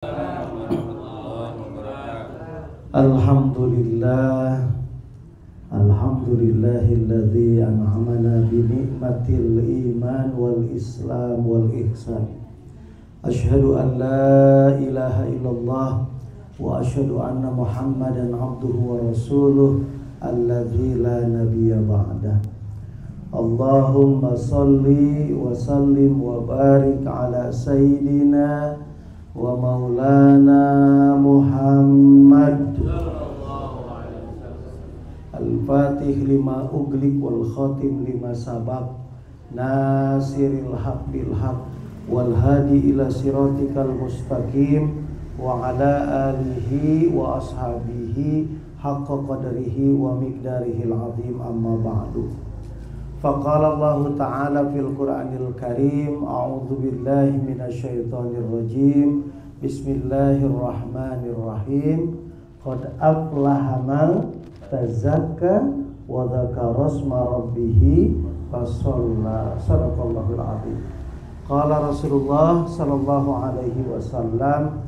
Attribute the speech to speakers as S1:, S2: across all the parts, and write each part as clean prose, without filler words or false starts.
S1: Alhamdulillah, alhamdulillahilladzi an'amana bi ni'matil iman wal islam wal ihsan. Asyhadu an la ilaha illallah wa asyhadu anna Muhammadan abduhu wa rasuluh alladzi la nabiyya ba'dah. Allahumma salli wa sallim wa barik ala sayyidina wa maulana Muhammad al-fatih lima uglik wal khatim lima sabaq nasiril haq bil haq wal hadi ila siratikal mustaqim wa ala alihi wa ashabihi haqqa qadrihi wa miqdarihil azim, amma ba'du. Faqala Allah Ta'ala fil Qur'anil Karim, a'udzu billahi minasyaitonir rajim. Bismillahirrahmanirrahim. Qad aflaha man tazakka wa dzakara asma rabbih fasalla. Shadaqallahul azim. Qala Rasulullah sallallahu alaihi wasallam,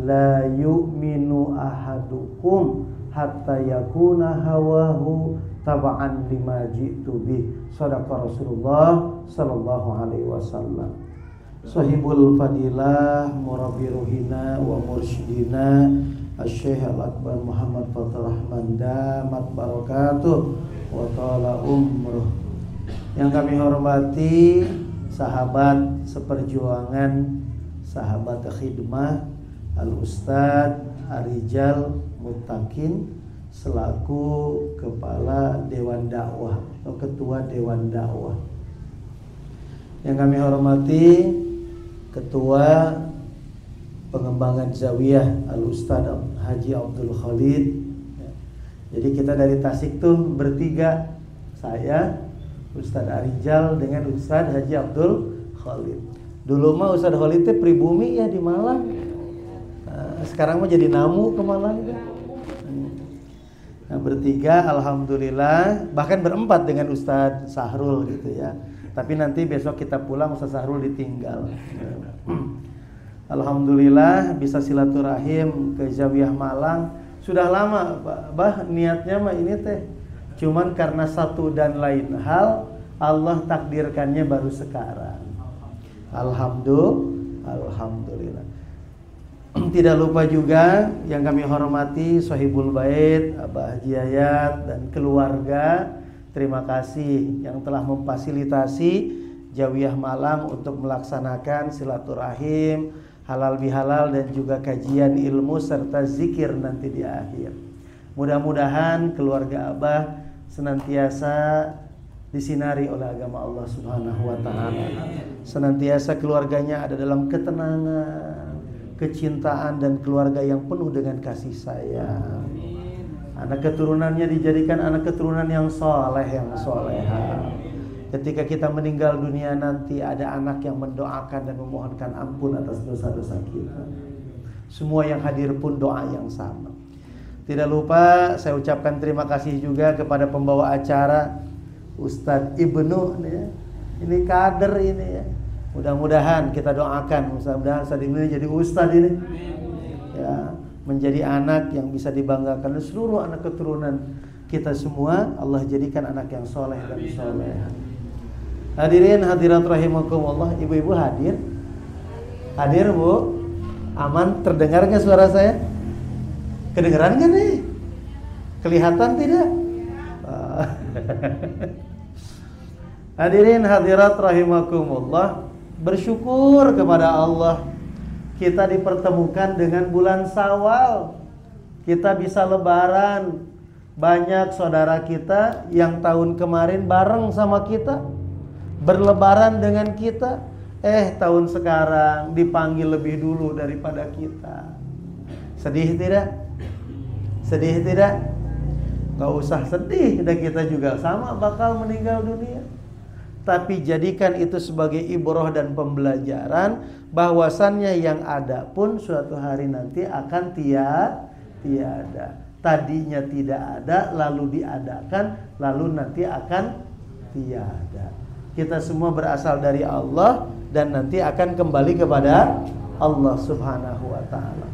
S1: la yu'minu ahadukum hatta yakuna hawahu taba'an lima ji'tu bih. Shadaqa Rasulullah sallallahu alaihi wasallam. Sahibul fadilah, murabbi ruhina wa mursyidina Asy-Syaikh Al-Akbar Muhammad Fathur Rahman damat barakatuh wa ta'ala umruh. Yang kami hormati sahabat seperjuangan, sahabat khidmah, Al-Ustadz Arijal Muttaqin selaku kepala Dewan Dakwah atau ketua Dewan Dakwah. Yang kami hormati ketua pengembangan Zawiyah Al-Ustadz Haji Abdul Khalid. Jadi kita dari Tasik tuh bertiga, saya, Ustadz Arijal dengan Ustadz Haji Abdul Khalid. Dulu mah Ustadz Khalid itu pribumi ya di Malang. Sekarang mah jadi namu ke Malang kan. Nah, bertiga alhamdulillah, bahkan berempat dengan Ustadz Sahrul gitu ya. Tapi nanti besok kita pulang Ustadz Sahrul ditinggal. Alhamdulillah bisa silaturahim ke Zawiyah Malang. Sudah lama Bah niatnya mah ini teh. Cuman karena satu dan lain hal Allah takdirkannya baru sekarang. Alhamdulillah. Tidak lupa juga yang kami hormati Sohibul Bait, Abah Haji Yayat dan keluarga. Terima kasih yang telah memfasilitasi Zawiyah Malang untuk melaksanakan silaturahim, halal bihalal dan juga kajian ilmu serta zikir nanti di akhir. Mudah-mudahan keluarga Abah senantiasa disinari oleh agama Allah Subhanahu wa taala. Senantiasa keluarganya ada dalam ketenangan, kecintaan dan keluarga yang penuh dengan kasih sayang. Anak keturunannya dijadikan anak keturunan yang soleh, yang soleha. Ketika kita meninggal dunia nanti ada anak yang mendoakan dan memohonkan ampun atas dosa-dosa kita. Semua yang hadir pun doa yang sama. Tidak lupa saya ucapkan terima kasih juga kepada pembawa acara Ustadz Ibnu ya. Ini kader ini ya. Mudah-mudahan kita doakan, mudah-mudahan Ustadz Ibnu jadi Ustadz ini. Ya, menjadi anak yang bisa dibanggakan dan seluruh anak keturunan kita semua Allah jadikan anak yang soleh dan soleha. Hadirin hadirat rahimakumullah, ibu-ibu hadir? Hadir Bu? Aman, terdengar nggak suara saya? Kedengeran nggak nih? Kelihatan tidak? Hadirin hadirat rahimakumullah, bersyukur kepada Allah kita dipertemukan dengan bulan Syawal. Kita bisa lebaran. Banyak saudara kita yang tahun kemarin bareng sama kita, berlebaran dengan kita. Tahun sekarang dipanggil lebih dulu daripada kita. Sedih tidak? Sedih tidak? Gak usah sedih, dan kita juga sama bakal meninggal dunia. Tapi jadikan itu sebagai ibroh dan pembelajaran bahwasannya yang ada pun suatu hari nanti akan tiada. Tadinya tidak ada, lalu diadakan, lalu nanti akan tiada. Kita semua berasal dari Allah dan nanti akan kembali kepada Allah Subhanahu wa taala.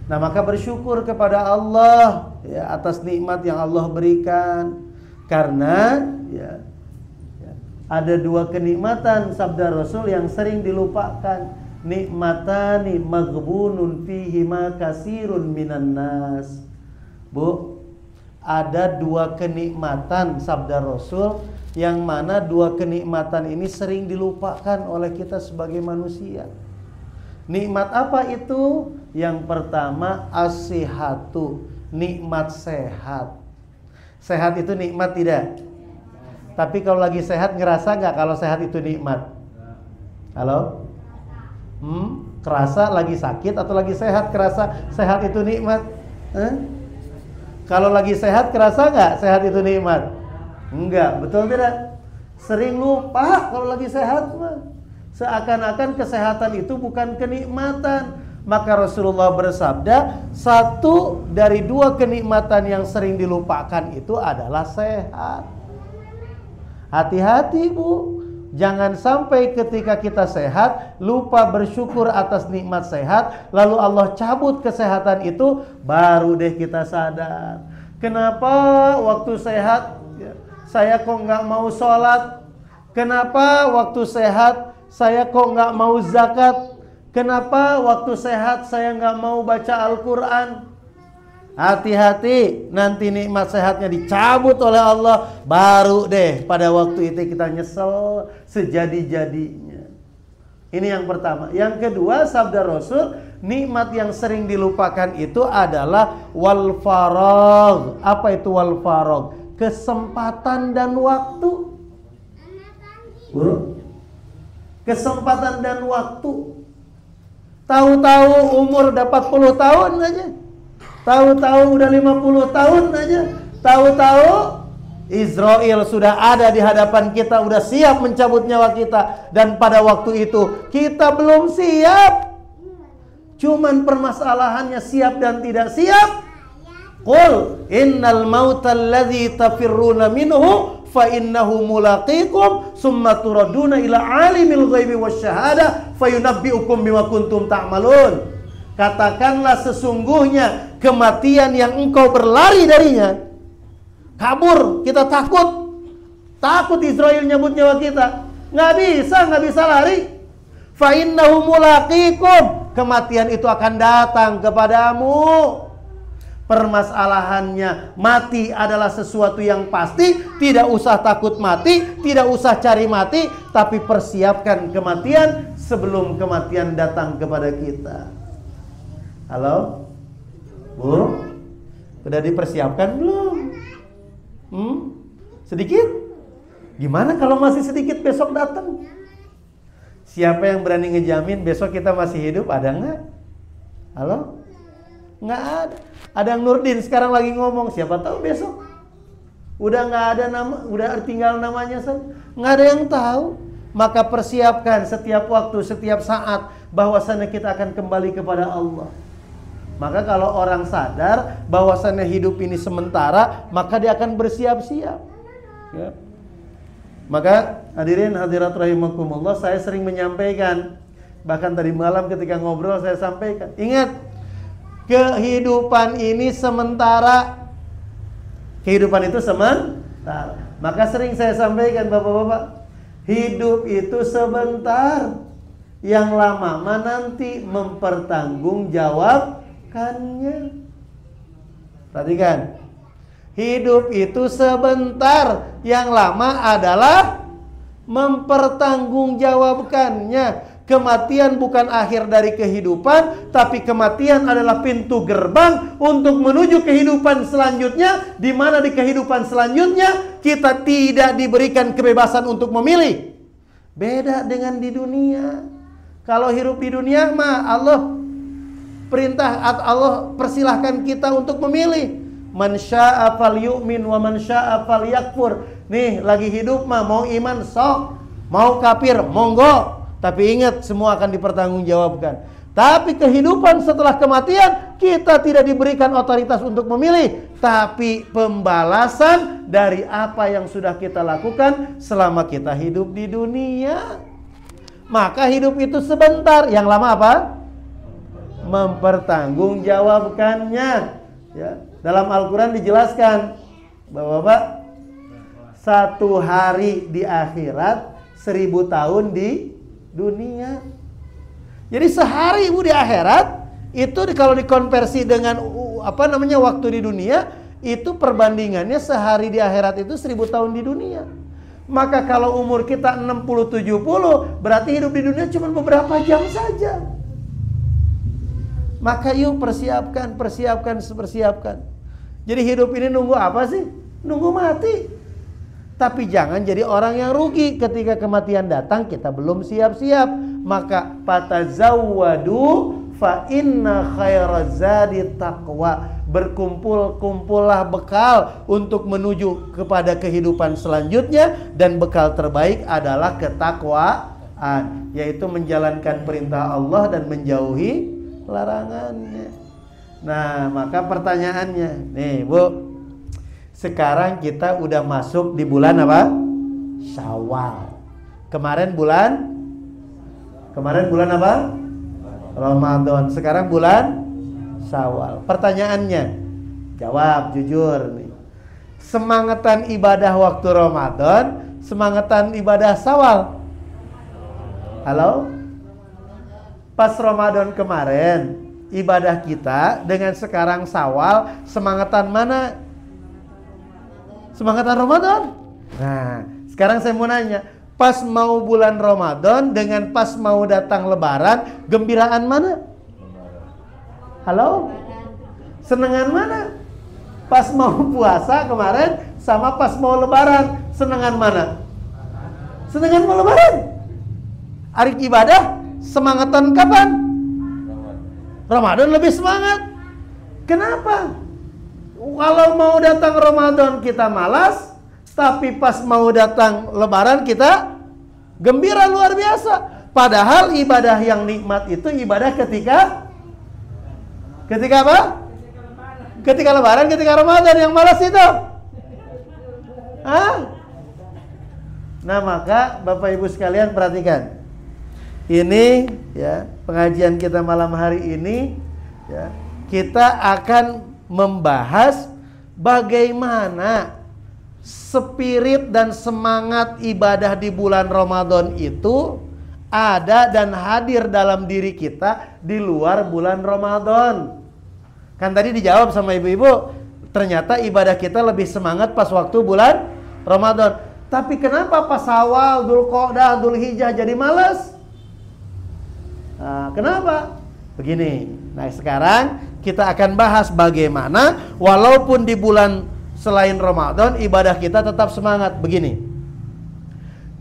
S1: Nah, maka bersyukur kepada Allah ya atas nikmat yang Allah berikan. Karena ya ada dua kenikmatan sabda Rasul yang sering dilupakan. Nikmatani maghbunun fihima kasirun minan nas. Bu, ada dua kenikmatan sabda Rasul yang mana dua kenikmatan ini sering dilupakan oleh kita sebagai manusia. Nikmat apa itu? Yang pertama as-sihatu, nikmat sehat. Sehat itu nikmat tidak? Tapi kalau lagi sehat ngerasa nggak kalau sehat itu nikmat? Halo? Kerasa lagi sakit atau lagi sehat kerasa sehat itu nikmat? Kalau lagi sehat kerasa nggak sehat itu nikmat? Enggak, betul tidak? Sering lupa kalau lagi sehat mah. Seakan-akan kesehatan itu bukan kenikmatan. Maka Rasulullah bersabda, satu dari dua kenikmatan yang sering dilupakan itu adalah sehat. Hati-hati Bu, jangan sampai ketika kita sehat lupa bersyukur atas nikmat sehat, lalu Allah cabut kesehatan itu, baru deh kita sadar. Kenapa waktu sehat saya kok nggak mau sholat? Kenapa waktu sehat saya kok nggak mau zakat? Kenapa waktu sehat saya nggak mau baca Al-Quran? Hati-hati, nanti nikmat sehatnya dicabut oleh Allah, baru deh pada waktu itu kita nyesel sejadi-jadinya. Ini yang pertama. Yang kedua, sabda Rasul, nikmat yang sering dilupakan itu adalah wal faragh. Apa itu wal faragh? Kesempatan dan waktu. Kesempatan dan waktu. Tahu-tahu umur dapat 40 tahun aja. Tahu-tahu udah 50 tahun aja. Tahu-tahu Israel sudah ada di hadapan kita, udah siap mencabut nyawa kita. Dan pada waktu itu kita belum siap. Cuman permasalahannya siap dan tidak siap. Qul innal mautal ladzi tafirruna minhu fa innahu mulaqikum summa turaduna ila alimil ghaibi wasyahada fayunabbiukum bima kuntum ta'malun. Katakanlah sesungguhnya kematian yang engkau berlari darinya, kabur, kita takut Israel nyabut nyawa kita, nggak bisa lari. Fa innahu mulaqikum, kematian itu akan datang kepadamu. Permasalahannya, mati adalah sesuatu yang pasti. Tidak usah takut mati, tidak usah cari mati, tapi persiapkan kematian sebelum kematian datang kepada kita. Halo? Bu? Udah dipersiapkan belum? Sedikit? Gimana kalau masih sedikit besok datang? Siapa yang berani ngejamin besok kita masih hidup? Ada nggak? Halo? Nggak ada. Ada yang Nurdin sekarang lagi ngomong, siapa tahu besok udah nggak ada nama, udah tinggal namanya saja. Nggak ada yang tahu. Maka persiapkan setiap waktu, setiap saat bahwasannya kita akan kembali kepada Allah. Maka kalau orang sadar bahwasannya hidup ini sementara, maka dia akan bersiap-siap. Ya. Maka hadirin hadirat rahimakumullah, saya sering menyampaikan, bahkan tadi malam ketika ngobrol saya sampaikan, ingat, kehidupan ini sementara. Kehidupan itu sementara. Maka sering saya sampaikan bapak-bapak, hidup itu sebentar. Yang lama nanti mempertanggungjawabkannya. Perhatikan, hidup itu sebentar. Yang lama adalah mempertanggungjawabkannya. Kematian bukan akhir dari kehidupan, tapi kematian adalah pintu gerbang untuk menuju kehidupan selanjutnya, di mana di kehidupan selanjutnya kita tidak diberikan kebebasan untuk memilih. Beda dengan di dunia. Kalau hidup di dunia mah Allah perintah, Allah persilahkan kita untuk memilih. Man syaa'a falyu'min wa man syaa'a falyakfur. Nih lagi hidup mah mau iman sok, mau kafir monggo. Tapi ingat, semua akan dipertanggungjawabkan. Tapi kehidupan setelah kematian, kita tidak diberikan otoritas untuk memilih. Tapi pembalasan dari apa yang sudah kita lakukan selama kita hidup di dunia. Maka hidup itu sebentar. Yang lama apa? mempertanggungjawabkannya. Ya, dalam Al-Quran dijelaskan bahwa Pak, 1 hari di akhirat 1000 tahun di dunia. Jadi sehari Ibu di akhirat itu kalau dikonversi dengan waktu di dunia, itu perbandingannya sehari di akhirat itu 1000 tahun di dunia. Maka kalau umur kita 60-70, berarti hidup di dunia cuma beberapa jam saja. Maka yuk persiapkan. Jadi hidup ini nunggu apa sih? Nunggu mati. Tapi jangan jadi orang yang rugi ketika kematian datang kita belum siap-siap. Maka fatazawwadu fa inna khairazadi taqwa. Berkumpullah bekal untuk menuju kepada kehidupan selanjutnya, dan bekal terbaik adalah ketakwaan, yaitu menjalankan perintah Allah dan menjauhi larangannya. Nah, maka pertanyaannya, nih Bu, sekarang kita udah masuk di bulan apa? Syawal. Kemarin bulan apa? Ramadan. Sekarang bulan Syawal. Pertanyaannya, jawab jujur nih. Semangatan ibadah waktu Ramadan, semangatan ibadah Syawal. Halo? Pas Ramadan kemarin, ibadah kita dengan sekarang Syawal, semangatan mana? Semangatan Ramadan. Nah, sekarang saya mau nanya, pas mau bulan Ramadan dengan pas mau datang Lebaran, gembiraan mana? Halo? Senengan mana? Pas mau puasa kemarin sama pas mau Lebaran, senengan mana? Senengan mau Lebaran. Hari ibadah semangatan kapan? Ramadan lebih semangat. Kenapa? Kalau mau datang Ramadan kita malas, tapi pas mau datang Lebaran kita gembira luar biasa. Padahal ibadah yang nikmat itu ibadah ketika apa? Ketika Lebaran, ketika Ramadan. Yang malas itu. Nah, maka Bapak Ibu sekalian perhatikan. Ini ya, pengajian kita malam hari ini ya, kita akan membahas bagaimana spirit dan semangat ibadah di bulan Ramadan itu ada dan hadir dalam diri kita di luar bulan Ramadan. Kan tadi dijawab sama ibu-ibu, ternyata ibadah kita lebih semangat pas waktu bulan Ramadan. Tapi kenapa pas Syawal, Dzulqa'dah, Dzulhijjah jadi malas? Nah, kenapa? Begini. Nah, sekarang kita akan bahas bagaimana walaupun di bulan selain Ramadan ibadah kita tetap semangat. Begini.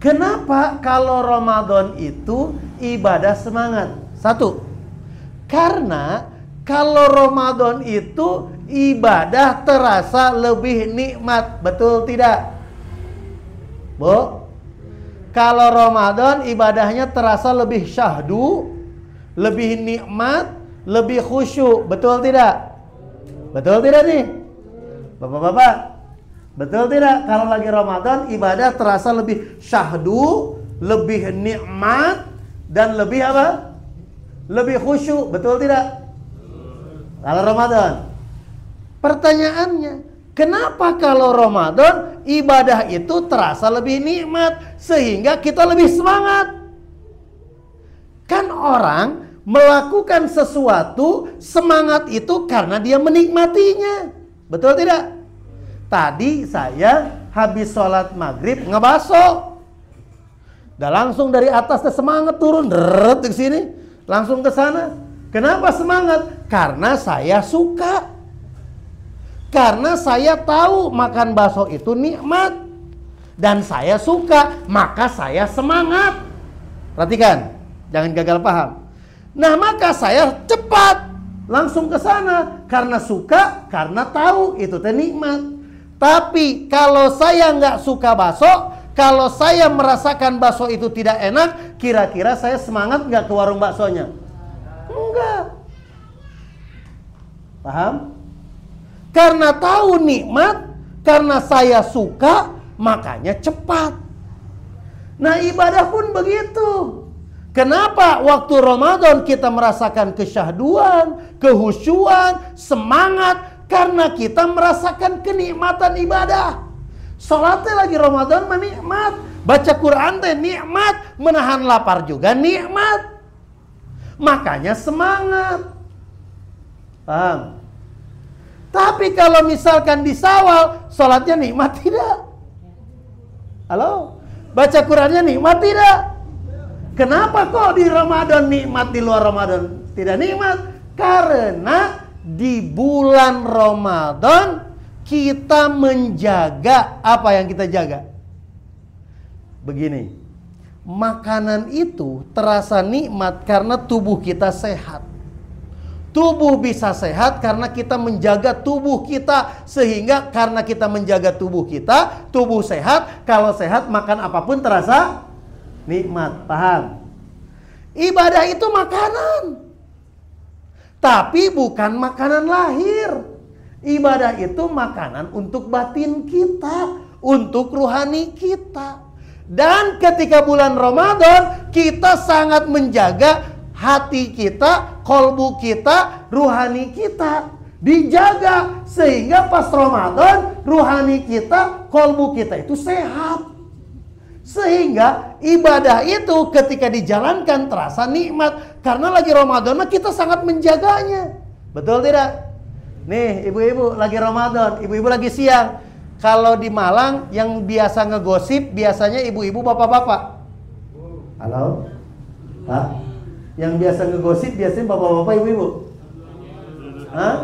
S1: Kenapa kalau Ramadan itu ibadah semangat? Satu, karena kalau Ramadan itu ibadah terasa lebih nikmat. Betul tidak? Bu? Kalau Ramadan ibadahnya terasa lebih syahdu, lebih nikmat, lebih khusyuk. Betul tidak? Betul tidak nih? Bapak-bapak, betul tidak? Kalau lagi Ramadan ibadah terasa lebih syahdu, lebih nikmat, dan lebih apa? Lebih khusyuk. Betul tidak? Kalau Ramadan. Pertanyaannya, kenapa kalau Ramadan ibadah itu terasa lebih nikmat sehingga kita lebih semangat? Kan orang melakukan sesuatu semangat itu karena dia menikmatinya. Betul tidak? Tadi saya habis sholat maghrib ngebaso. Udah langsung dari atas semangat turun deret ke sini, langsung ke sana. Kenapa semangat? Karena saya suka. Karena saya tahu makan bakso itu nikmat. Dan saya suka, maka saya semangat. Perhatikan, jangan gagal paham. Nah, maka saya cepat langsung ke sana. Karena suka, karena tahu itu teh nikmat. Tapi kalau saya nggak suka bakso, kalau saya merasakan bakso itu tidak enak, kira-kira saya semangat nggak ke warung baksonya? Enggak. Paham? Karena tahu nikmat, karena saya suka, makanya cepat. Nah, ibadah pun begitu. Kenapa waktu Ramadan kita merasakan kesyahduan, kehusyuan, semangat? Karena kita merasakan kenikmatan ibadah. Salatnya lagi Ramadan menikmat, baca Quran teh nikmat, menahan lapar juga nikmat. Makanya semangat. Paham? Tapi kalau misalkan di Syawal, salatnya nikmat tidak? Halo? Baca Qurannya nikmat tidak? Kenapa kok di Ramadan nikmat, di luar Ramadan tidak nikmat? Karena di bulan Ramadan kita menjaga apa yang kita jaga. Begini, makanan itu terasa nikmat karena tubuh kita sehat. Tubuh bisa sehat karena kita menjaga tubuh kita. Sehingga karena kita menjaga tubuh kita, tubuh sehat. Kalau sehat makan apapun terasa nikmat. Paham? Ibadah itu makanan, tapi bukan makanan lahir. Ibadah itu makanan untuk batin kita, untuk ruhani kita. Dan ketika bulan Ramadan, kita sangat menjaga hati kita, kolbu kita, ruhani kita. Dijaga sehingga pas Ramadan, ruhani kita, kolbu kita itu sehat. Sehingga ibadah itu ketika dijalankan terasa nikmat. Karena lagi Ramadan kita sangat menjaganya. Betul tidak? Nih ibu-ibu lagi Ramadan, ibu-ibu lagi siang. Kalau di Malang yang biasa ngegosip biasanya ibu-ibu bapak-bapak. Halo? Pak? Yang biasa ngegosip biasanya bapak-bapak ibu-ibu? Hah?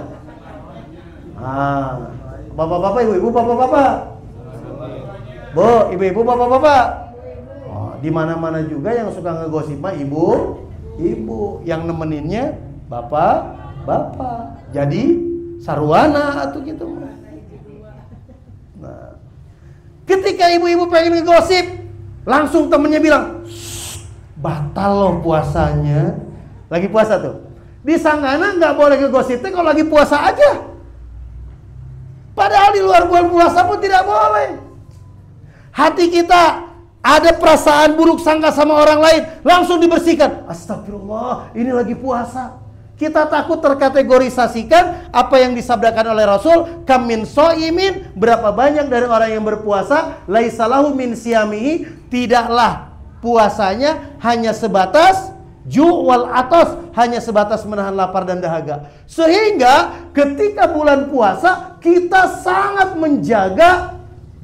S1: Bapak-bapak ibu-ibu bapak-bapak? Bu, ibu-ibu bapak-bapak. Oh, di mana-mana juga yang suka ngegosip mah ibu, yang nemeninnya bapak. Jadi sarwana atau gitu. Nah, ketika ibu-ibu pengen ngegosip, langsung temennya bilang, batal loh puasanya. Lagi puasa tuh. Di Sanggana nggak boleh ngegosipnya kalau lagi puasa aja. Padahal di luar bulan puasa pun tidak boleh. Hati kita ada perasaan buruk sangka sama orang lain, langsung dibersihkan. Astagfirullah, ini lagi puasa. Kita takut terkategorisasikan apa yang disabdakan oleh Rasul, kam min so'imin, berapa banyak dari orang yang berpuasa, laisalahu min siyamihi, tidaklah puasanya hanya sebatas ju' wal atos, hanya sebatas menahan lapar dan dahaga. Sehingga ketika bulan puasa kita sangat menjaga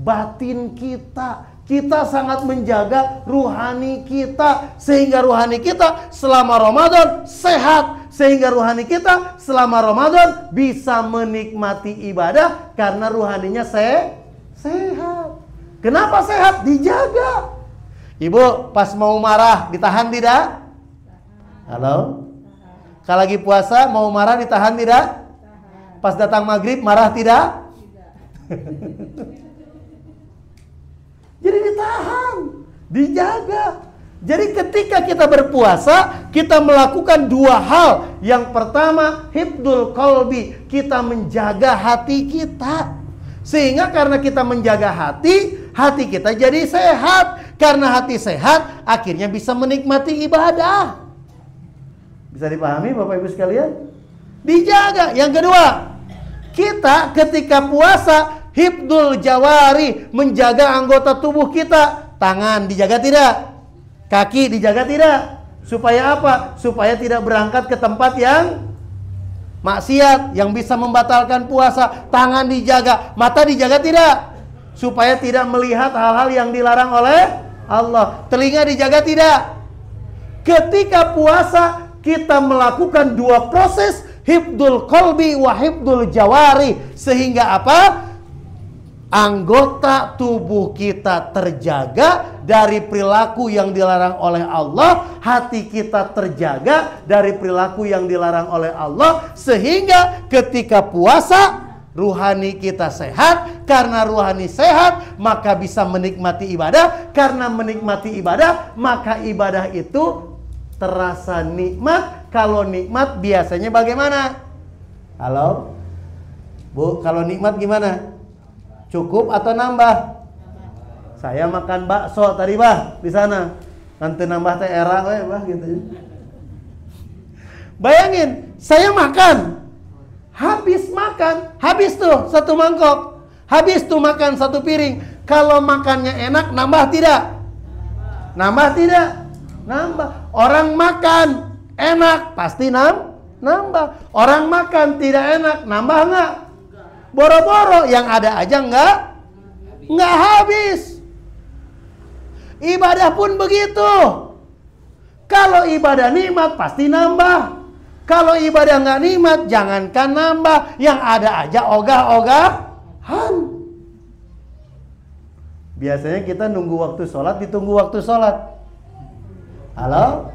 S1: batin kita. Kita sangat menjaga ruhani kita. Sehingga ruhani kita selama Ramadan sehat. Sehingga ruhani kita selama Ramadan bisa menikmati ibadah. Karena ruhaninya sehat. Kenapa sehat? Dijaga. Ibu pas mau marah ditahan tidak? Halo? Kalau lagi puasa mau marah ditahan tidak? Pas datang maghrib marah tidak? Jadi ditahan, dijaga. Jadi ketika kita berpuasa, kita melakukan dua hal. Yang pertama, hifdzul qalbi, kita menjaga hati kita. Sehingga karena kita menjaga hati kita jadi sehat. Karena hati sehat, akhirnya bisa menikmati ibadah. Bisa dipahami Bapak Ibu sekalian? Dijaga. Yang kedua, kita ketika puasa hifdzul jawari, menjaga anggota tubuh kita. Tangan dijaga tidak? Kaki dijaga tidak? Supaya apa? Supaya tidak berangkat ke tempat yang maksiat, yang bisa membatalkan puasa. Tangan dijaga. Mata dijaga tidak? Supaya tidak melihat hal-hal yang dilarang oleh Allah. Telinga dijaga tidak? Ketika puasa kita melakukan dua proses, hifdzul qalbi wa hifdzul jawari. Sehingga apa? Anggota tubuh kita terjaga dari perilaku yang dilarang oleh Allah. Hati kita terjaga dari perilaku yang dilarang oleh Allah. Sehingga ketika puasa, ruhani kita sehat. Karena ruhani sehat, maka bisa menikmati ibadah. Karena menikmati ibadah, maka ibadah itu terasa nikmat. Kalau nikmat biasanya bagaimana? Halo? Bu, kalau nikmat gimana? Cukup atau nambah? Saya makan bakso tadi, Bah, di sana. Nanti nambah teh era we bah gitu. Bayangin, saya makan. Habis tuh satu mangkok. Habis tuh makan satu piring. Kalau makannya enak, nambah tidak? Nambah tidak? Nambah. Orang makan enak, pasti nambah. Orang makan tidak enak, nambah nggak? Boro-boro, yang ada aja nggak habis. Ibadah pun begitu. Kalau ibadah nikmat, pasti nambah. Kalau ibadah nggak nikmat, jangankan nambah, yang ada aja ogah-ogahan. Biasanya kita nunggu waktu sholat, ditunggu waktu sholat. Halo?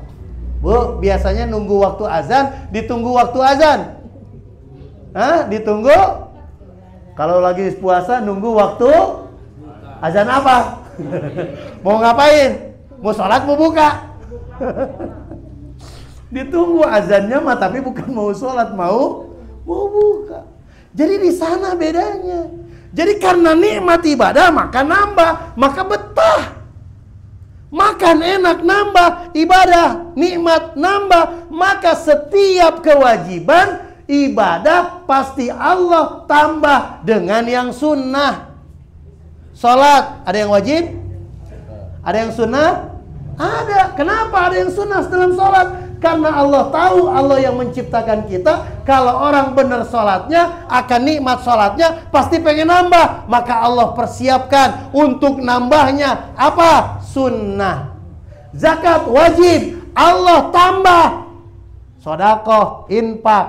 S1: Bu, biasanya nunggu waktu azan, ditunggu waktu azan. Hah? Ditunggu? Kalau lagi puasa, nunggu waktu azan apa? Mau ngapain? Mau sholat, mau buka? Ditunggu azannya mah, tapi bukan mau sholat, mau buka. Jadi di sana bedanya. Jadi karena nikmat ibadah maka nambah, maka betah. Makan enak nambah, ibadah nikmat nambah, maka setiap kewajiban ibadah pasti Allah tambah dengan yang sunnah. Sholat ada yang wajib? Ada yang sunnah? Ada. Kenapa ada yang sunnah dalam sholat? Karena Allah tahu, Allah yang menciptakan kita. Kalau orang benar sholatnya, akan nikmat sholatnya, pasti pengen nambah. Maka Allah persiapkan untuk nambahnya apa? Sunnah. Zakat wajib, Allah tambah. Sedekah, infak.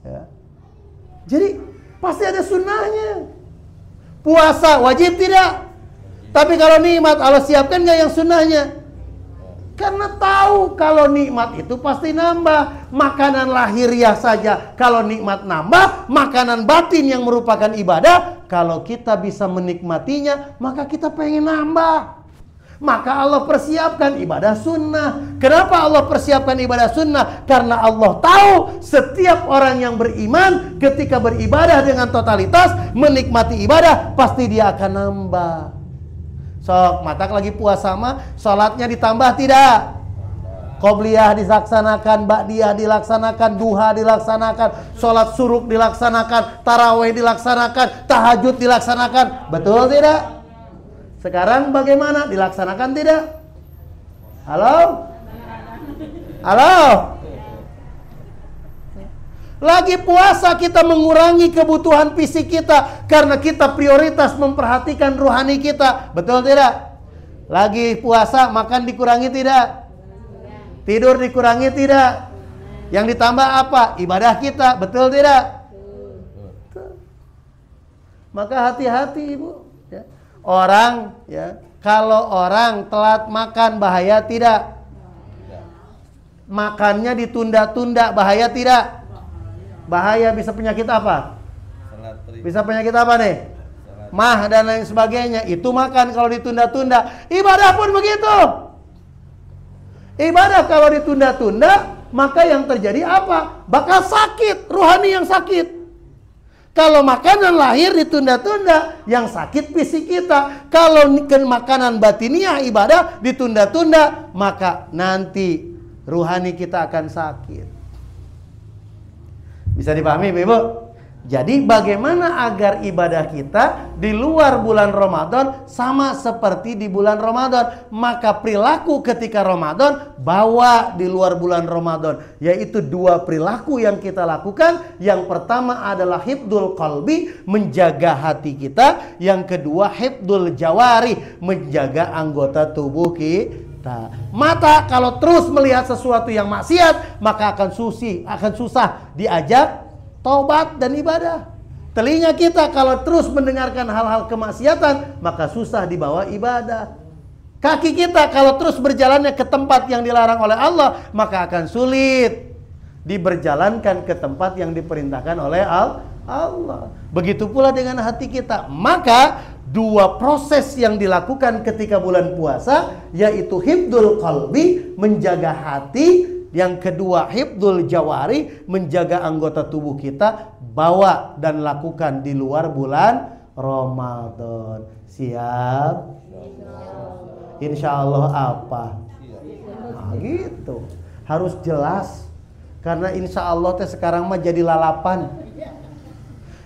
S1: Ya. Jadi pasti ada sunnahnya. Puasa wajib tidak? Tapi kalau nikmat Allah siapkan nggak yang sunnahnya? Karena tahu kalau nikmat itu pasti nambah. Makanan lahiriah saja kalau nikmat nambah, makanan batin yang merupakan ibadah, kalau kita bisa menikmatinya, maka kita pengen nambah. Maka Allah persiapkan ibadah sunnah. Kenapa Allah persiapkan ibadah sunnah? Karena Allah tahu setiap orang yang beriman ketika beribadah dengan totalitas, menikmati ibadah, pasti dia akan nambah. Sok, matak lagi puasa mah, sholatnya ditambah tidak? Qobliyah dilaksanakan, ba'diyah dilaksanakan, duha dilaksanakan, sholat suruk dilaksanakan, tarawih dilaksanakan, tahajud dilaksanakan. Betul tidak? Sekarang bagaimana? Dilaksanakan tidak? Halo? Halo? Lagi puasa kita mengurangi kebutuhan fisik kita karena kita prioritas memperhatikan rohani kita. Betul tidak? Lagi puasa makan dikurangi tidak? Tidur dikurangi tidak? Yang ditambah apa? Ibadah kita. Betul tidak? Maka hati-hati ibu. Ya. Orang ya, kalau orang telat makan bahaya tidak? Makannya ditunda-tunda bahaya tidak? Bahaya, bisa penyakit apa? Bisa penyakit apa nih? Mah dan lain sebagainya. Itu makan kalau ditunda-tunda. Ibadah pun begitu. Ibadah kalau ditunda-tunda, maka yang terjadi apa? Bakal sakit, rohani yang sakit. Kalau makanan lahir ditunda-tunda, yang sakit fisik kita. Kalau makanan batiniah ibadah ditunda-tunda, maka nanti rohani kita akan sakit. Bisa dipahami Ibu? Jadi bagaimana agar ibadah kita di luar bulan Ramadan sama seperti di bulan Ramadan? Maka perilaku ketika Ramadan bawa di luar bulan Ramadan. Yaitu dua perilaku yang kita lakukan. Yang pertama adalah hifdzul qalbi, menjaga hati kita. Yang kedua hifdzul jawari, menjaga anggota tubuh kita. Mata kalau terus melihat sesuatu yang maksiat, maka akan susah diajak taubat dan ibadah. Telinga kita kalau terus mendengarkan hal-hal kemaksiatan, maka susah dibawa ibadah. Kaki kita kalau terus berjalannya ke tempat yang dilarang oleh Allah, maka akan sulit diberjalankan ke tempat yang diperintahkan oleh Allah. Begitu pula dengan hati kita. Maka dua proses yang dilakukan ketika bulan puasa, yaitu hifdzul qalbi, menjaga hati. Yang kedua hifdzul jawari, menjaga anggota tubuh kita, bawa dan lakukan di luar bulan Ramadan. Siap? Insya Allah apa? Nah, gitu. Harus jelas. Karena insya Allah teh sekarang mah jadi lalapan.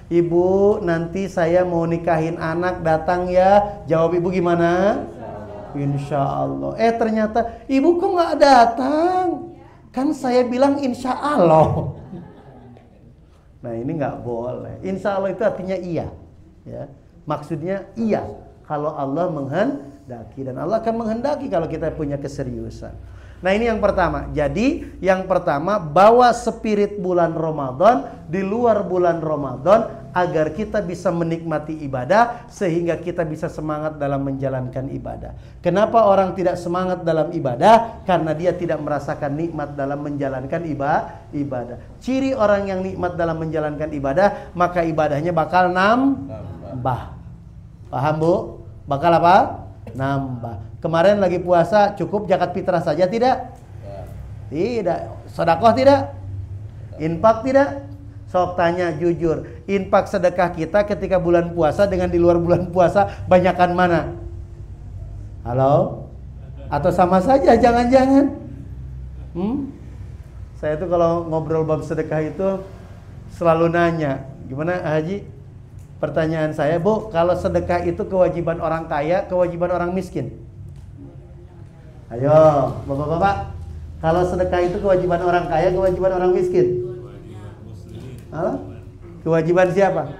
S1: Ibu, nanti saya mau nikahin anak, datang ya. Jawab ibu gimana? Insya Allah. Ternyata ibu kok nggak datang? Kan saya bilang insya Allah. Nah ini nggak boleh. Insya Allah itu artinya iya. Ya. Maksudnya iya. Kalau Allah menghendaki. Dan Allah akan menghendaki kalau kita punya keseriusan. Nah ini yang pertama. Jadi yang pertama, bawa spirit bulan Ramadan di luar bulan Ramadan agar kita bisa menikmati ibadah sehingga kita bisa semangat dalam menjalankan ibadah. Kenapa orang tidak semangat dalam ibadah? Karena dia tidak merasakan nikmat dalam menjalankan ibadah. Ciri orang yang nikmat dalam menjalankan ibadah, maka ibadahnya bakal nambah. Paham Bu? Bakal apa? Nambah. Kemarin lagi puasa, cukup zakat fitrah saja tidak? Tidak. Sedekah tidak? Infak tidak? Sok tanya jujur, infak sedekah kita ketika bulan puasa dengan di luar bulan puasa banyakan mana? Halo? Atau sama saja jangan-jangan? Saya tuh kalau ngobrol bab sedekah itu selalu nanya, gimana Haji? Pertanyaan saya, Bu, kalau sedekah itu kewajiban orang kaya, kewajiban orang miskin? Ayo, Bapak-bapak, kalau sedekah itu kewajiban orang kaya, kewajiban orang miskin? Halo? Kewajiban siapa?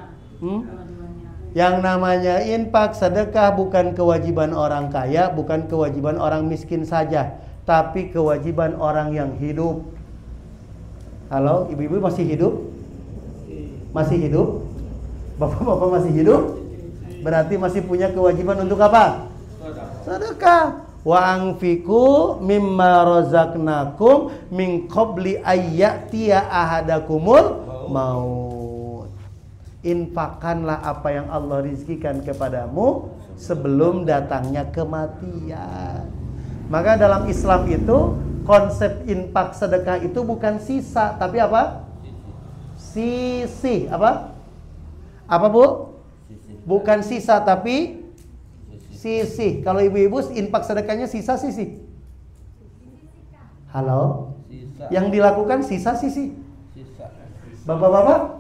S1: Yang namanya infak sedekah bukan kewajiban orang kaya, bukan kewajiban orang miskin saja, tapi kewajiban orang yang hidup. Halo, ibu-ibu masih hidup? Masih hidup? Bapak-bapak masih hidup? Berarti masih punya kewajiban untuk apa? Sedekah. Wa anfiqu mimma razaqnakum min qabli ayyatiya ahadakumul maut. Infakkanlah apa yang Allah rizkikan kepadamu sebelum datangnya kematian. Maka dalam Islam itu konsep infak sedekah itu bukan sisa, tapi apa? Sisi. Apa? Apa Bu? Bukan sisa tapi sisi. Kalau ibu-ibu infak sedekahnya sisa sisi. Halo? Sisa. Yang dilakukan sisa sisi. Sisa. Bapak-bapak,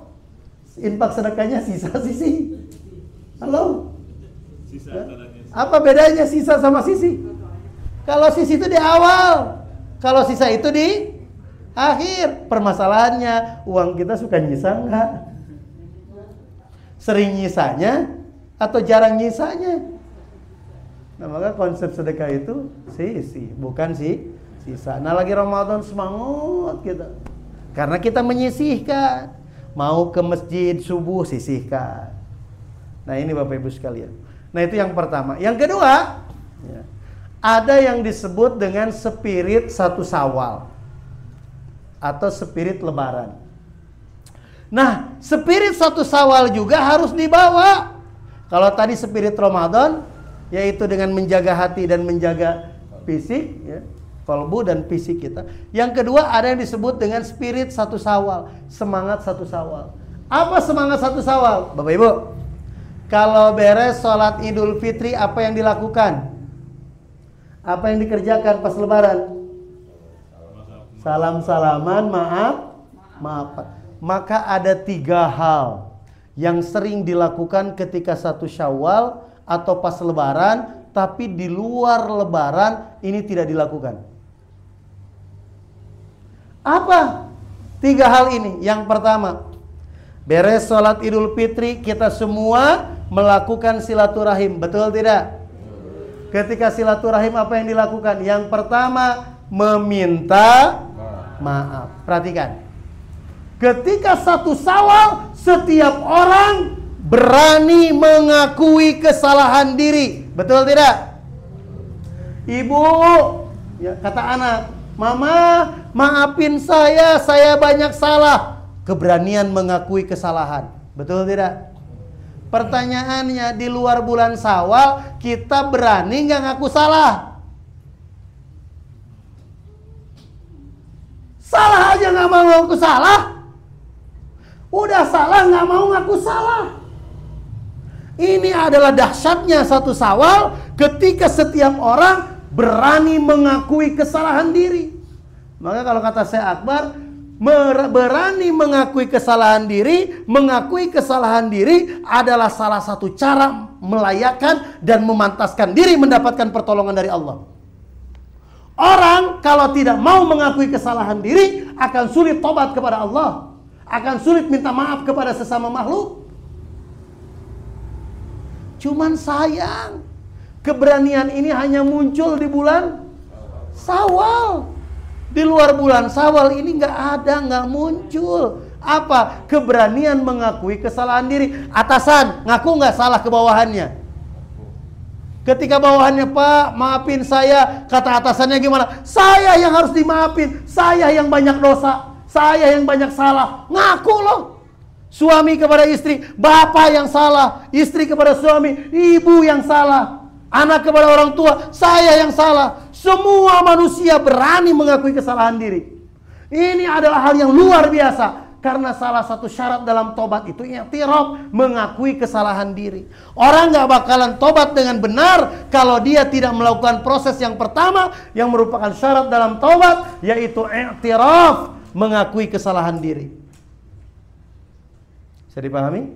S1: infak sedekahnya sisa sisi. Halo? Sisa. Apa bedanya sisa sama sisi? Kalau sisi itu di awal, kalau sisa itu di akhir. Permasalahannya, uang kita suka nyisa enggak? Sering nyisanya atau jarang nyisanya? Nah, maka konsep sedekah itu sisi, bukan sisa. Nah, lagi Ramadan semangat kita. Karena kita menyisihkan. Mau ke masjid subuh sisihkan. Nah, ini Bapak Ibu sekalian. Nah, itu yang pertama. Yang kedua, ya, ada yang disebut dengan spirit satu Syawal atau spirit lebaran. Nah, spirit satu Syawal juga harus dibawa. Kalau tadi spirit Ramadan, yaitu dengan menjaga hati dan menjaga fisik, ya, kalbu dan fisik kita. Yang kedua ada yang disebut dengan spirit satu Syawal, semangat satu Syawal. Apa semangat satu Syawal? Bapak Ibu, kalau beres sholat Idul Fitri apa yang dilakukan? Apa yang dikerjakan pas Lebaran? Salam-salaman, maaf. Maka ada 3 hal yang sering dilakukan ketika satu Syawal atau pas Lebaran, tapi di luar Lebaran ini tidak dilakukan. Apa 3 hal ini? Yang pertama, beres sholat Idul Fitri kita semua melakukan silaturahim, betul tidak? Ketika silaturahim apa yang dilakukan? Yang pertama, meminta maaf. Perhatikan, ketika satu Syawal setiap orang berani mengakui kesalahan diri, betul tidak? Ibu, ya, kata anak, Mama, maafin saya banyak salah. Keberanian mengakui kesalahan, betul tidak? Pertanyaannya, di luar bulan Syawal kita berani nggak ngaku salah? Salah aja nggak mau ngaku salah. Udah salah nggak mau ngaku salah. Ini adalah dahsyatnya satu Syawal ketika setiap orang berani mengakui kesalahan diri. Maka kalau kata Syekh Akbar, berani mengakui kesalahan diri adalah salah satu cara melayakkan dan memantaskan diri mendapatkan pertolongan dari Allah. Orang kalau tidak mau mengakui kesalahan diri akan sulit tobat kepada Allah, akan sulit minta maaf kepada sesama makhluk. Cuman sayang, keberanian ini hanya muncul di bulan Syawal. Di luar bulan Syawal ini nggak ada, nggak muncul. Apa? Keberanian mengakui kesalahan diri. Atasan ngaku nggak salah ke bawahannya. Ketika bawahannya, Pak maafin saya, kata atasannya gimana? Saya yang harus dimaafin, saya yang banyak dosa, saya yang banyak salah. Ngaku loh. Suami kepada istri, bapak yang salah. Istri kepada suami, ibu yang salah. Anak kepada orang tua, saya yang salah. Semua manusia berani mengakui kesalahan diri. Ini adalah hal yang luar biasa. Karena salah satu syarat dalam tobat itu i'tiraf, mengakui kesalahan diri. Orang gak bakalan tobat dengan benar kalau dia tidak melakukan proses yang pertama yang merupakan syarat dalam tobat, yaitu i'tiraf, mengakui kesalahan diri. Bisa dipahami?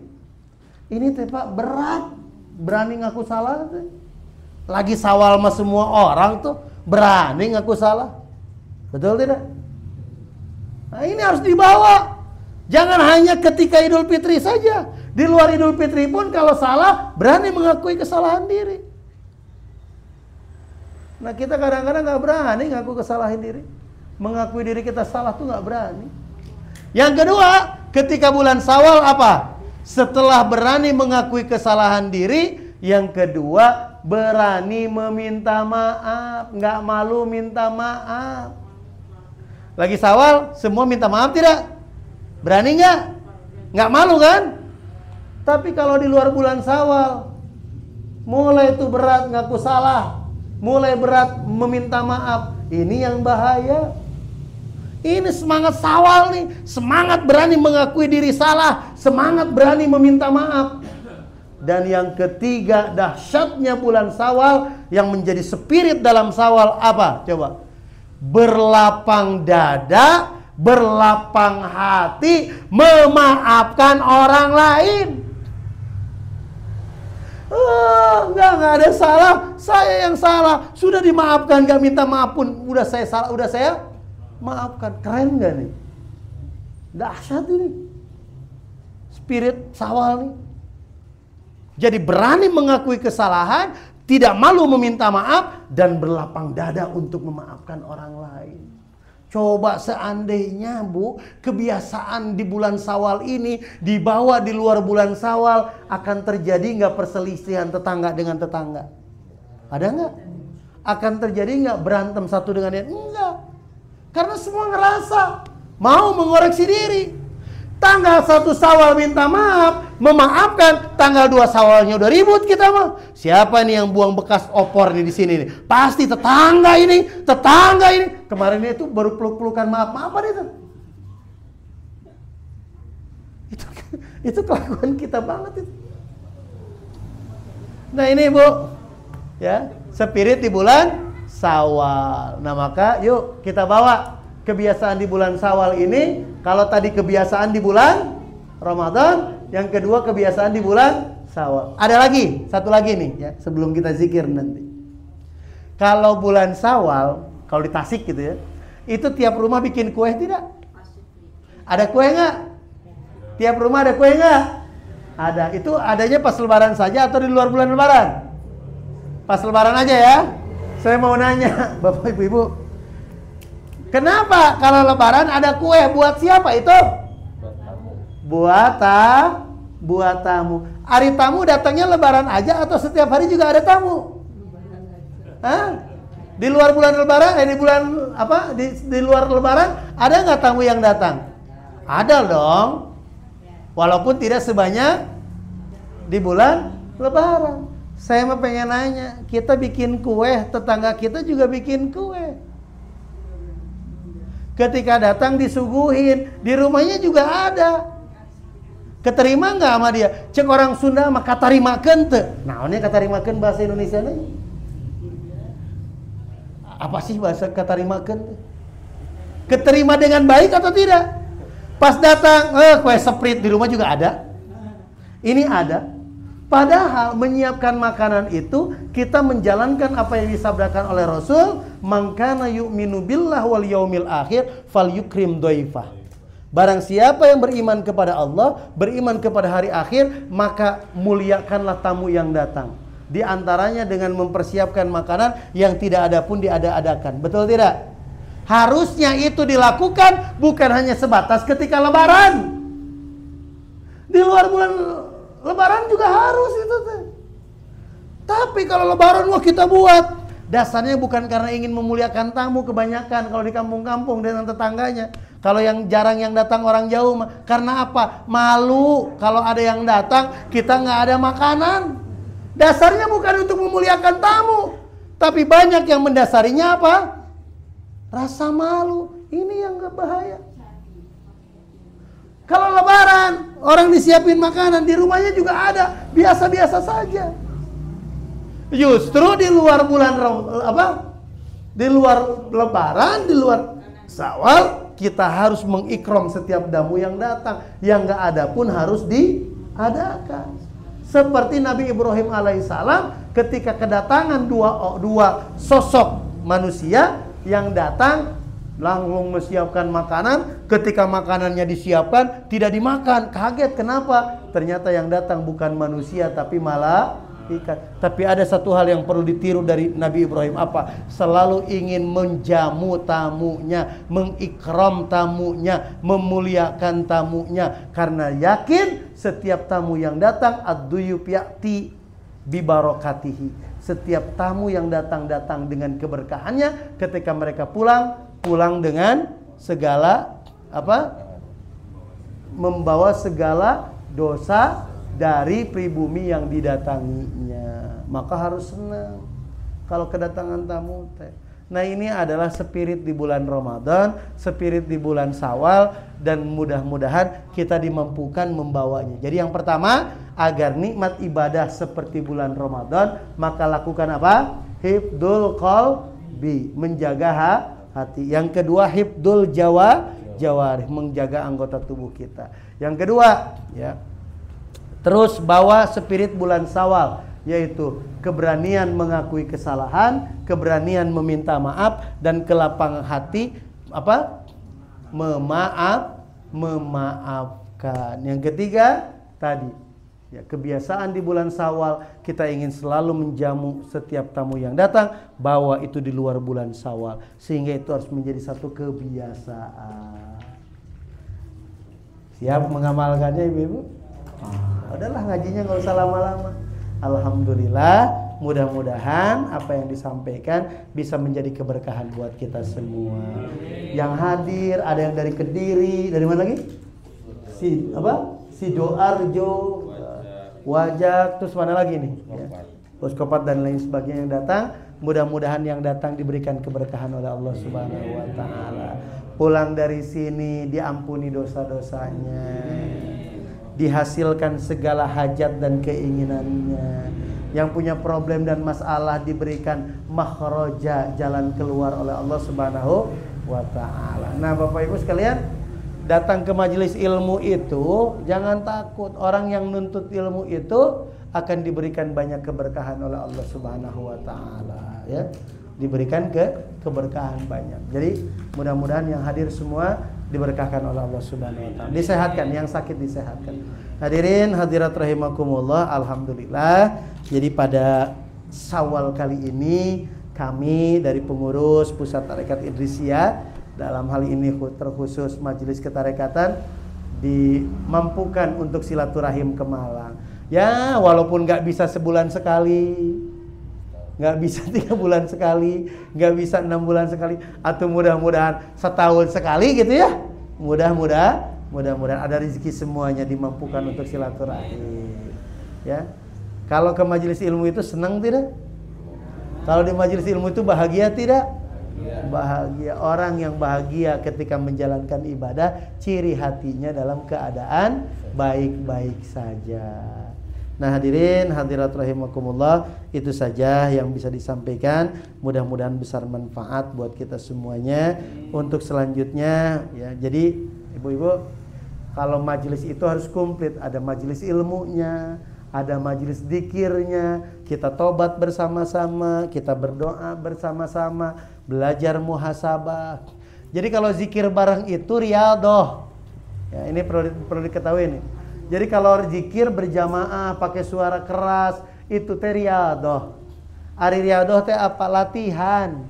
S1: Ini teh Pak berat, berani ngaku salah teh. Lagi Syawal mah semua orang tuh berani ngaku salah. Betul tidak? Nah, ini harus dibawa. Jangan hanya ketika Idul Fitri saja. Di luar Idul Fitri pun kalau salah berani mengakui kesalahan diri. Nah, kita kadang-kadang gak berani ngaku kesalahan diri. Mengakui diri kita salah tuh gak berani. Yang kedua, ketika bulan Syawal apa? Setelah berani mengakui kesalahan diri, yang kedua berani meminta maaf, nggak malu minta maaf. Lagi Syawal, semua minta maaf tidak? Berani nggak? Nggak malu kan? Tapi kalau di luar bulan Syawal, mulai itu berat ngaku salah, mulai berat meminta maaf. Ini yang bahaya. Ini semangat Syawal nih, semangat berani mengakui diri salah, semangat berani meminta maaf. Dan yang ketiga, dahsyatnya bulan Syawal yang menjadi spirit dalam Syawal apa? Coba. Berlapang dada, berlapang hati, memaafkan orang lain. Enggak ada salah, saya yang salah. Sudah dimaafkan, gak minta maaf pun. Udah saya salah, udah saya maafkan. Keren gak nih? Dahsyat ini spirit Syawal nih. Jadi berani mengakui kesalahan, tidak malu meminta maaf, dan berlapang dada untuk memaafkan orang lain. Coba seandainya Bu, kebiasaan di bulan Syawal ini dibawa di luar bulan Syawal, akan terjadi nggak perselisihan tetangga dengan tetangga? Ada nggak? Akan terjadi nggak berantem satu dengan yang enggak? Karena semua ngerasa mau mengoreksi diri. Tanggal 1 Syawal minta maaf, memaafkan. Tanggal 2 Syawalnya udah ribut kita mah. Siapa nih yang buang bekas opor nih di sini nih? Pasti tetangga ini, tetangga ini. Kemarin itu baru peluk-pelukan maaf-maafan itu. Itu kelakuan kita banget itu. Nah ini Bu, ya, spirit di bulan Syawal. Nah maka yuk kita bawa kebiasaan di bulan Syawal ini. Kalau tadi kebiasaan di bulan Ramadan, yang kedua kebiasaan di bulan Syawal. Ada lagi, satu lagi nih ya, sebelum kita zikir nanti. Kalau bulan Syawal, kalau di Tasik gitu ya, itu tiap rumah bikin kue tidak? Ada kue nggak? Tiap rumah ada kue nggak? Ada. Itu adanya pas Lebaran saja atau di luar bulan Lebaran? Pas Lebaran aja ya. Saya mau nanya, Bapak Ibu-Ibu, kenapa kalau Lebaran ada kue? Buat siapa itu? Buat tamu. Hari tamu datangnya Lebaran aja atau setiap hari juga ada tamu? Hah? Di luar bulan Lebaran, di bulan apa? Di luar Lebaran ada nggak tamu yang datang? Ada dong. Walaupun tidak sebanyak di bulan Lebaran. Saya mah pengen nanya, kita bikin kue, tetangga kita juga bikin kue. Ketika datang disuguhin, di rumahnya juga ada. Keterima nggak sama dia? Cek orang Sunda mah katarimakeun teu. Naonnya katarimakeun bahasa Indonesia nih? Apa sih bahasa katarimakeun? Keterima dengan baik atau tidak? Pas datang, kue seprit di rumah juga ada. Ini ada. Padahal menyiapkan makanan itu kita menjalankan apa yang disabdakan oleh Rasul, "Man kana yu'minu billah wal yaumil akhir falyukrim dhaifah." Barang siapa yang beriman kepada Allah, beriman kepada hari akhir, maka muliakanlah tamu yang datang. Di antaranya dengan mempersiapkan makanan yang tidak ada pun diada-adakan. Betul tidak? Harusnya itu dilakukan bukan hanya sebatas ketika Lebaran. Di luar bulan Lebaran juga harus itu tuh. Tapi kalau Lebaran wah kita buat, dasarnya bukan karena ingin memuliakan tamu kebanyakan kalau di kampung-kampung dengan tetangganya. Kalau yang jarang yang datang orang jauh, karena apa? Malu kalau ada yang datang kita nggak ada makanan. Dasarnya bukan untuk memuliakan tamu, tapi banyak yang mendasarinya apa? Rasa malu. Ini yang bahaya. Kalau Lebaran, orang disiapin makanan, di rumahnya juga ada, biasa-biasa saja. Justru di luar bulan di luar Lebaran, di luar Syawal, kita harus mengikram setiap tamu yang datang. Yang nggak ada pun harus diadakan. Seperti Nabi Ibrahim alaihissalam ketika kedatangan dua sosok manusia yang datang, langsung menyiapkan makanan. Ketika makanannya disiapkan tidak dimakan, kaget. Kenapa? Ternyata yang datang bukan manusia tapi malaikat. Tapi ada satu hal yang perlu ditiru dari Nabi Ibrahim, apa? Selalu ingin menjamu tamunya, mengikram tamunya, memuliakan tamunya, karena yakin setiap tamu yang datang ad-duyuf ya'ti bi barakatihi. Setiap tamu yang datang dengan keberkahannya. Ketika mereka pulang dengan segala membawa segala dosa dari pribumi yang didatanginya. Maka harus senang kalau kedatangan tamu teh. Nah, ini adalah spirit di bulan Ramadan, spirit di bulan Syawal, dan mudah-mudahan kita dimampukan membawanya. Jadi yang pertama, agar nikmat ibadah seperti bulan Ramadan, maka lakukan apa? Hifdul qalbi, menjaga hati. Yang kedua, hifdul jawarih, menjaga anggota tubuh kita. Yang kedua, ya, terus bawa spirit bulan Syawal, yaitu keberanian mengakui kesalahan, keberanian meminta maaf, dan kelapangan hati memaafkan. Yang ketiga tadi, ya, kebiasaan di bulan Syawal kita ingin selalu menjamu setiap tamu yang datang, bawa itu di luar bulan Syawal, sehingga itu harus menjadi satu kebiasaan. Siap mengamalkannya ibu-ibu? Udahlah, ngajinya nggak usah lama-lama. Alhamdulillah, mudah-mudahan apa yang disampaikan bisa menjadi keberkahan buat kita semua. Yang hadir ada yang dari Kediri, dari mana lagi? Sidoarjo, Wajak, terus mana lagi nih? Puskopat dan lain sebagainya yang datang. Mudah-mudahan yang datang diberikan keberkahan oleh Allah Subhanahu wa taala. Pulang dari sini diampuni dosa-dosanya, dihasilkan segala hajat dan keinginannya. Yang punya problem dan masalah diberikan makhraja, jalan keluar oleh Allah Subhanahu wa taala. Nah, Bapak Ibu sekalian, datang ke majelis ilmu itu jangan takut. Orang yang nuntut ilmu itu akan diberikan banyak keberkahan oleh Allah Subhanahu wa taala, ya. Diberikan keberkahan banyak. Jadi mudah-mudahan yang hadir semua diberkahkan oleh Allah Subhanahu wa taala. Disehatkan, yang sakit disehatkan. Hadirin hadirat rahimakumullah, alhamdulillah. Jadi pada Syawal kali ini kami dari pengurus Pusat Tarekat Idrisiyah, dalam hal ini terkhusus Majelis Ketarekatan, dimampukan untuk silaturahim ke Malang. Ya, walaupun nggak bisa sebulan sekali, nggak bisa 3 bulan sekali, nggak bisa 6 bulan sekali, atau mudah-mudahan setahun sekali gitu ya. Mudah-mudahan ada rezeki semuanya dimampukan untuk silaturahim. Ya, kalau ke majelis ilmu itu senang tidak? Kalau di majelis ilmu itu bahagia tidak? bahagia. Orang yang bahagia ketika menjalankan ibadah, ciri hatinya dalam keadaan baik-baik saja. Nah hadirin hadirat rahimakumullah, itu saja yang bisa disampaikan. Mudah-mudahan besar manfaat buat kita semuanya. Untuk selanjutnya ya, jadi ibu-ibu, kalau majelis itu harus komplit. Ada majelis ilmunya, ada majelis dzikirnya, kita tobat bersama-sama, kita berdoa bersama-sama, belajar muhasabah. Jadi kalau zikir bareng itu riyadhah. Ya, ini perlu diketahui nih. Jadi kalau zikir berjamaah pakai suara keras itu teh riyadhah. Ari riyadhah teh apa? Latihan.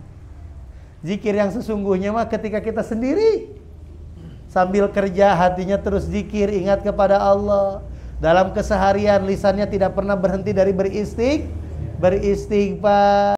S1: Zikir yang sesungguhnya mah ketika kita sendiri sambil kerja hatinya terus zikir, ingat kepada Allah. Dalam keseharian lisannya tidak pernah berhenti dari beristighfar.